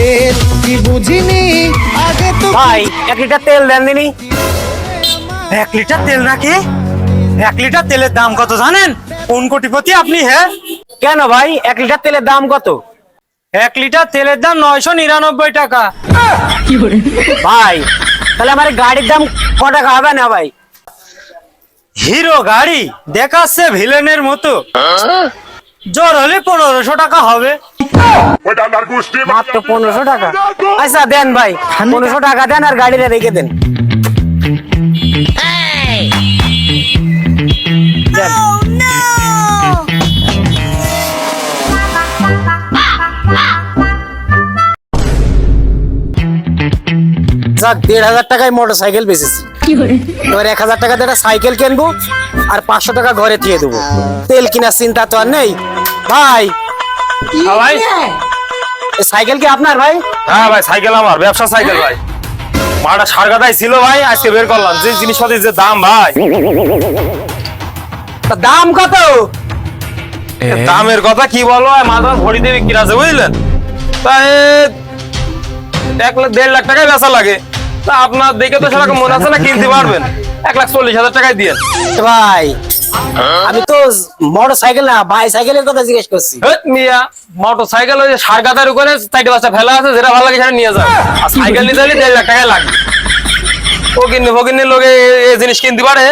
তেল কি বুঝিনি আগে তো ভাই 1 লিটার তেল দেন দিনি। 1 লিটার তেল নাকি? 1 লিটার তেলের দাম কত জানেন? কোন কোটিপতি আপনি? হ্যাঁ কেন ভাই 1 লিটার তেলের দাম কত? 1 লিটার তেলের দাম 999 টাকা। ভাই তাহলে আমার গাড়ির দাম ক টাকা হবে না ভাই? হিরো গাড়ি দেখাচ্ছে ভিলেনের মতো, জোর হলে 1500 টাকা হবে। মাত্র 1500 টাকা? আচ্ছা দেন ভাই, 1500 টাকা দেন আর গাড়িটা রেখে দেন। দেন। যাক 1500 টাকায় মোটরসাইকেল বেচেছি। এবার 1000 টাকা দিয়ে একটা সাইকেল কিনবো আর 500 টাকা ঘরে দিয়ে দেবো। তেল কিনার চিন্তা তো আর নেই। ভাই ভাই এই সাইকেল কি আপনার ভাই? হ্যাঁ ভাই, সাইকেল আমার, ব্যবসা সাইকেল ভাই। মাটা সারগাদাই ছিল ভাই, আজকে বের করলাম। যে জিনিসপাতির যে দাম ভাই, তা দাম কত? দামের কথা কি বলবো, মাথা ভরি দিয়ে বিক্রি আছে বুঝলেন। তাই 1.5 লাখ টাকায় বেচা লাগে। তা আপনার দেখে তো সেরকম মনে আছে না কিনতে পারবেন। 1,40,000 টাকায় দিয়ে। ভাই আমি তো মোটরসাইকেল না বাইসাইকেলের কথা জিজ্ঞেস করছি। মিয়া মোটরসাইকেল ওই যে সারগাদার উপরে 4টে বাচ্চা ফেলা আছে, যেটা ভালো লাগে সেটা নিয়ে যান। আর সাইকেল নিতে হলে 1.5 লাখ টাকায় লাগবে। ও কিনে ফকিনের লোকে এই জিনিস কিনতে পারে।